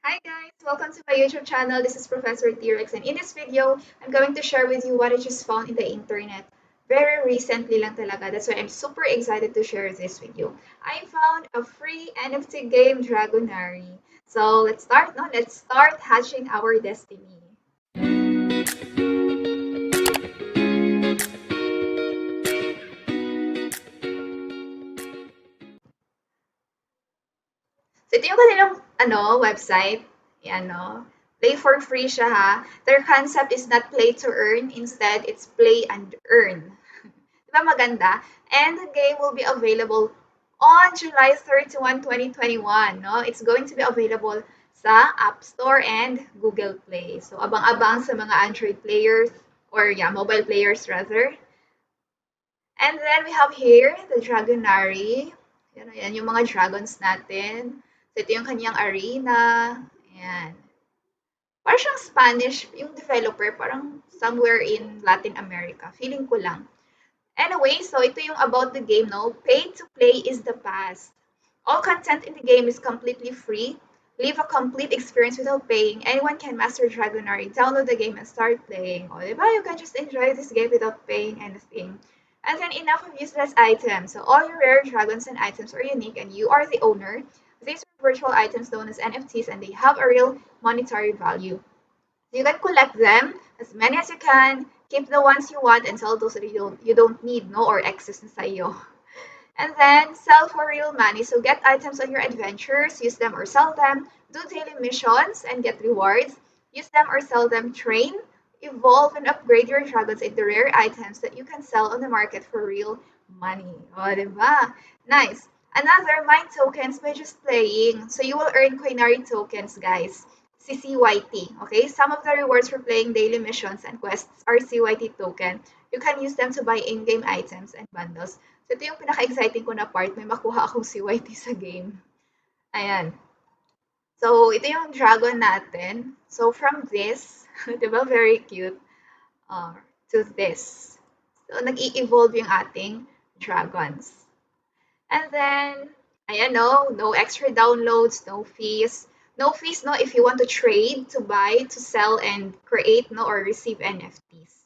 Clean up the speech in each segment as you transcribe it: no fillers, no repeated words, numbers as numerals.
Hi guys! Welcome to my YouTube channel. This is Professor T-Rex, and in this video, I'm going to share with you what I just found in the internet. Very recently lang talaga. That's why I'm super excited to share this with you. I found a free NFT game, Dragonary. So let's start, no? Let's start hatching our destiny. So ito yung kanilang website. Yan, no? Play for free siya, ha? Their concept is not play to earn. Instead, it's play and earn. Diba maganda? And the game will be available on July 31, 2021. No? It's going to be available sa App Store and Google Play. So, abang-abang sa mga Android players or mobile players rather. And then we have here the Dragonary. Yan yung mga dragons natin. So, ito yung kanyang arena. Ayan. Parang siyang Spanish, yung developer, parang somewhere in Latin America. Feeling ko lang. Anyway, so ito yung about the game, no? Pay to play is the past. All content in the game is completely free. Live a complete experience without paying. Anyone can master Dragonary. Download the game and start playing. O, diba? You can just enjoy this game without paying anything. And then enough of useless items. So all your rare dragons and items are unique and you are the owner. These are virtual items known as NFTs and they have a real monetary value. You can collect them as many as you can, keep the ones you want, and sell those that you don't need, no, or excess na sa'yo. And then sell for real money. So get items on your adventures, use them or sell them, do daily missions and get rewards, use them or sell them, train, evolve and upgrade your dragons into rare items that you can sell on the market for real money. O, diba? Nice. Another, mine tokens by just playing. So you will earn Coinary tokens, guys. CYT. Okay? Some of the rewards for playing daily missions and quests are CYT token. You can use them to buy in-game items and bundles. So, ito yung pinaka-exciting ko na part. May makuha akong CYT sa game. Ayan. So, ito yung dragon natin. So, from this, di ba very cute, uh, to this. So, nag-i-evolve yung ating dragons. And then, ayan, no extra downloads, no fees. No fees, no, if you want to trade, to buy, to sell, and create, no, or receive NFTs.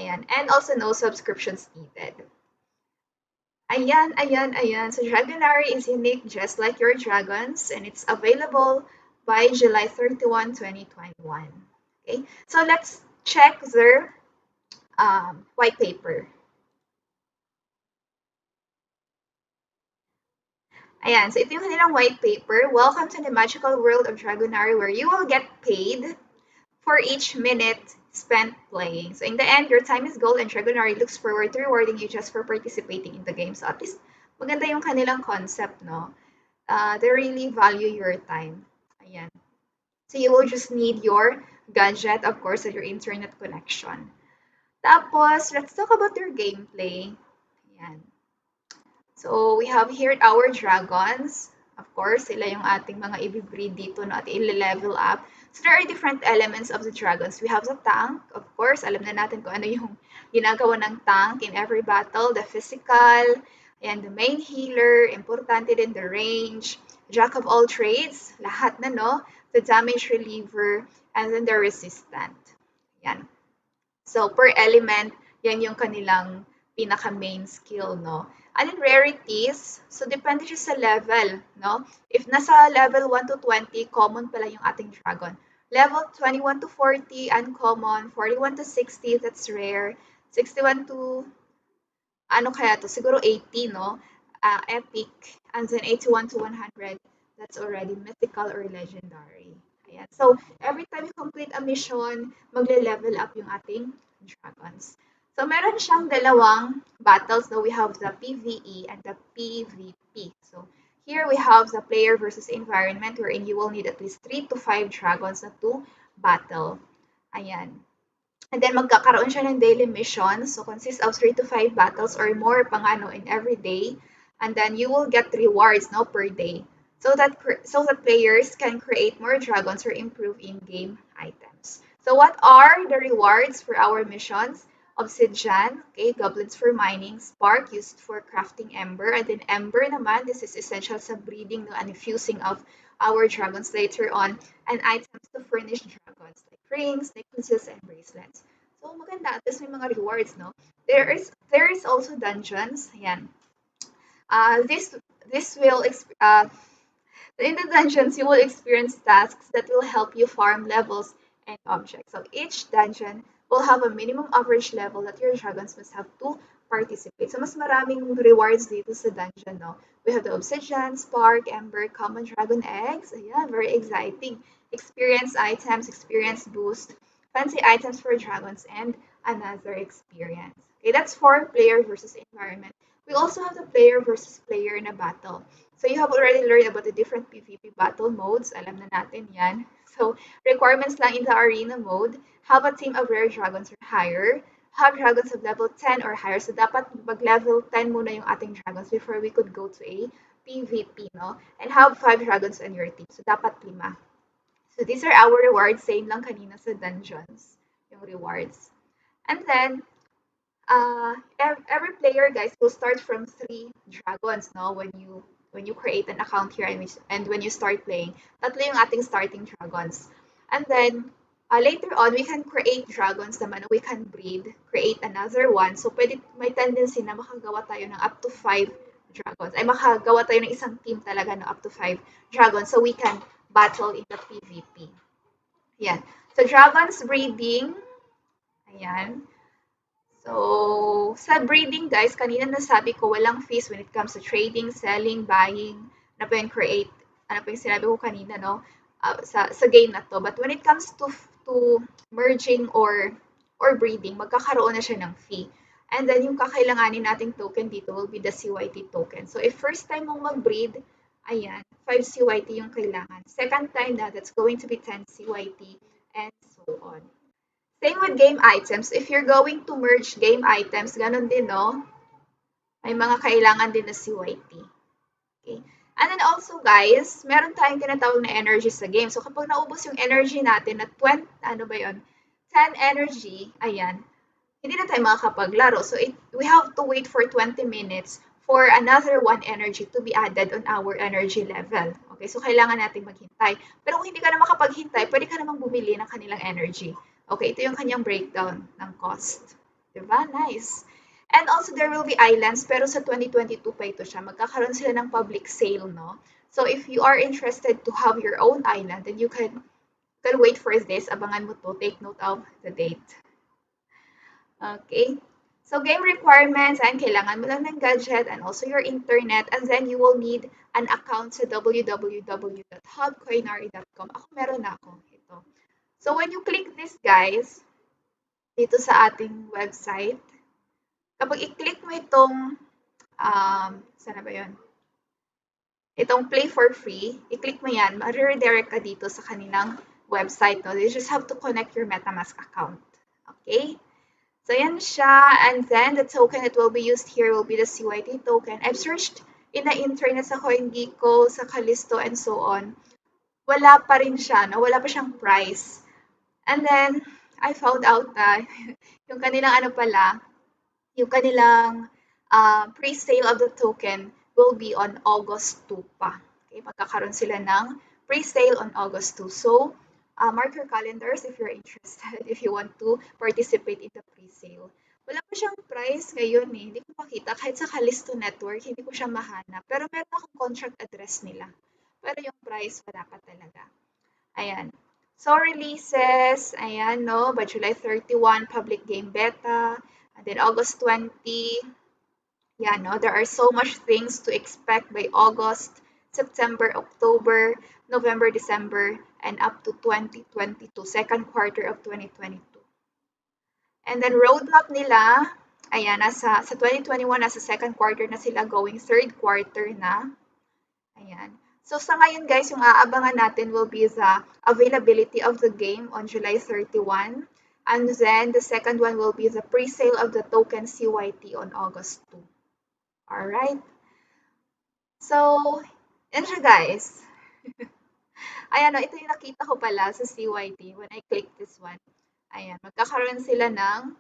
Ayan. And also no subscriptions needed. Ayan. So Dragonary is unique just like your dragons, and it's available by July 31, 2021. Okay, so let's check their white paper. Ayan, so ito yung kanilang white paper. Welcome to the magical world of Dragonary where you will get paid for each minute spent playing. So in the end, your time is gold and Dragonary looks forward to rewarding you just for participating in the game. So at least maganda yung kanilang concept, no? They really value your time. Ayan. So you will just need your gadget, of course, and your internet connection. Tapos, let's talk about their gameplay. Ayan. So, we have here our dragons. Of course, sila yung ating mga i-breed dito na at i-level up. So, there are different elements of the dragons. We have the tank. Of course, alam na natin kung ano yung ginagawa ng tank in every battle. The physical, and the main healer, importante din the range, jack of all trades, lahat na, no? The damage reliever, and then the resistant. Yan. So, per element, yan yung kanilang pinaka-main skill, no? And then rarities, so depende siya sa level, no? If nasa level 1 to 20, common pala yung ating dragon. Level 21 to 40, uncommon. 41 to 60, that's rare. 61 to, ano kaya to? Siguro 80, no? Epic. And then 81 to 100, that's already mythical or legendary. Ayan. So, every time you complete a mission, magle-level up yung ating dragons. So, meron siyang dalawang battles. So, we have the PvE and the PvP. So, here we have the player versus environment wherein you will need at least 3 to 5 dragons na to battle. Ayan. And then, magkakaroon siya ng daily missions. So, consists of 3 to 5 battles or more pangano in every day. And then, you will get rewards, no, per day. So that players can create more dragons or improve in-game items. So what are the rewards for our missions? Obsidian, okay, goblets for mining, spark used for crafting ember, and then ember naman, this is essential sa breeding and infusing of our dragons later on, and items to furnish dragons like rings, necklaces, and bracelets. So maganda, at least may mga rewards, no? There is also dungeons. Ayan. This will in the dungeons, you will experience tasks that will help you farm levels and objects. So each dungeon will have a minimum average level that your dragons must have to participate. So mas maraming rewards dito sa dungeon, no? We have the Obsidian, Spark, Ember, Common Dragon Eggs. Ayan, very exciting. Experience items, experience boost, fancy items for dragons, and another experience. Okay, that's for player versus environment. We also have the player versus player in a battle. So you have already learned about the different PvP battle modes. Alam na natin yan. So requirements lang in the arena mode, have a team of rare dragons or higher, have dragons of level 10 or higher. So dapat mag-level 10 muna yung ating dragons before we could go to a PvP, no? And have 5 dragons on your team. So dapat 5. So these are our rewards. Same lang kanina sa dungeons, yung rewards. And then, every player, guys, will start from 3 dragons, no? When you create an account here and when you start playing, tatlo yung ating starting dragons. And then later on, we can create dragons naman. We can breed, create another one. So pwede may tendency na makagawa tayo ng up to 5 dragons. Ay makagawa tayo ng isang team talaga ng up to 5 dragons. So we can battle in the PvP. Yan. So dragons breeding. Ayan. So, sa breeding, guys, kanina nasabi ko, walang fees when it comes to trading, selling, buying, ano pa yung create, ano pa yung sinabi ko kanina, no? Sa game na to. But when it comes to merging or breeding, magkakaroon na siya ng fee. And then, yung kakailanganin nating token dito will be the CYT token. So, if first time mong mag-breed, ayan, 5 CYT yung kailangan. Second time na, that's going to be 10 CYT, and so on. Same with game items. If you're going to merge game items, ganun din, no? May mga kailangan din na CYT. Okay. And then also, guys, meron tayong tinatawag na energy sa game. So, kapag naubos yung energy natin na 20, ano ba yun? 10 energy, ayan, hindi na tayo makakapaglaro. So, we have to wait for 20 minutes for another 1 energy to be added on our energy level. Okay, so kailangan natin maghintay. Pero kung hindi ka na makapaghintay, pwede ka namang bumili ng kanilang energy. Okay, ito yung kanyang breakdown ng cost. Diba? Nice. And also, there will be islands, pero sa 2022 pa ito siya. Magkakaroon sila ng public sale, no? So, if you are interested to have your own island, then you can wait for this. Abangan mo to. Take note of the date. Okay. So, game requirements, and kailangan mo lang ng gadget and also your internet, and then you will need an account sa www.hubcoinary.com. Ako, meron na ako. Ito. So, when you click this, guys, dito sa ating website, kapag i-click mo itong, saan na ba yun? Itong play for free, i-click mo yan, ma-redirect ka dito sa kanilang website. No? You just have to connect your MetaMask account. Okay? So, yan siya. And then, the token that will be used here will be the CYT token. I've searched in the internet sa CoinGecko, sa Callisto, and so on. Wala pa rin siya. No? Wala pa siyang price. And then, I found out na yung kanilang yung kanilang pre-sale of the token will be on August 2 pa. Okay, magkakaroon sila ng pre-sale on August 2. So, mark your calendars if you're interested, if you want to participate in the pre-sale. Wala pa siyang price ngayon eh. Hindi ko makita. Kahit sa Callisto Network, hindi ko siya mahanap. Pero meron akong contract address nila. Pero yung price, wala pa talaga. Ayan. So, releases, ayan, no, by July 31, public game beta, and then August 20, yeah, no, there are so much things to expect by August, September, October, November, December, and up to 2022, second quarter of 2022. And then roadmap nila, ayan, sa 2021, nasa second quarter na sila, going third quarter na, ayan. So, sa ngayon, guys, yung aabangan natin will be the availability of the game on July 31. And then, the second one will be the pre-sale of the token CYT on August 2. Alright? So, yan siya, guys. Ayan, ito yung nakita ko pala sa CYT when I click this one. Ayan, magkakaroon sila ng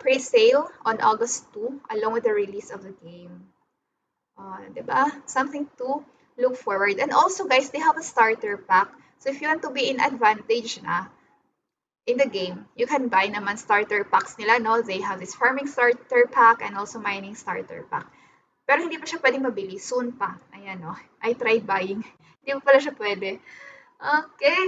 pre-sale on August 2 along with the release of the game. Diba? Something to look forward. And also, guys, they have a starter pack. So if you want to be in advantage na in the game, you can buy naman starter packs nila, no? They have this farming starter pack and also mining starter pack. Pero hindi pa siya pwedeng mabili. Soon pa. Ayan, no? I tried buying. Hindi pa pala siya pwede. Okay.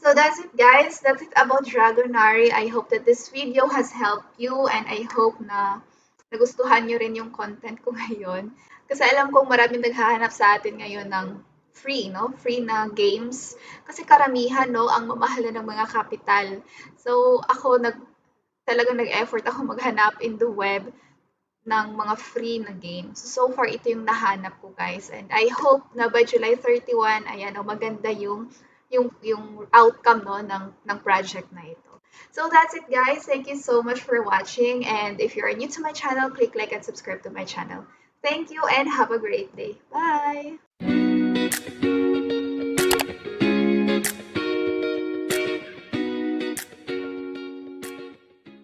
So that's it, guys. That's it about Dragonary. I hope that this video has helped you and I hope na nagustuhan nyo rin yung content ko ngayon. Kasi alam kong maraming naghahanap sa atin ngayon ng free, no? Free na games. Kasi karamihan, no, ang mamahal na ng mga capital. So ako talagang nag-effort ako maghanap in the web ng mga free na games. So far, ito yung nahanap ko, guys. And I hope na by July 31, ayan, oh, maganda yung outcome, no, ng project na ito. So that's it, guys. Thank you so much for watching. And if you're new to my channel, click like and subscribe to my channel. Thank you and have a great day. Bye!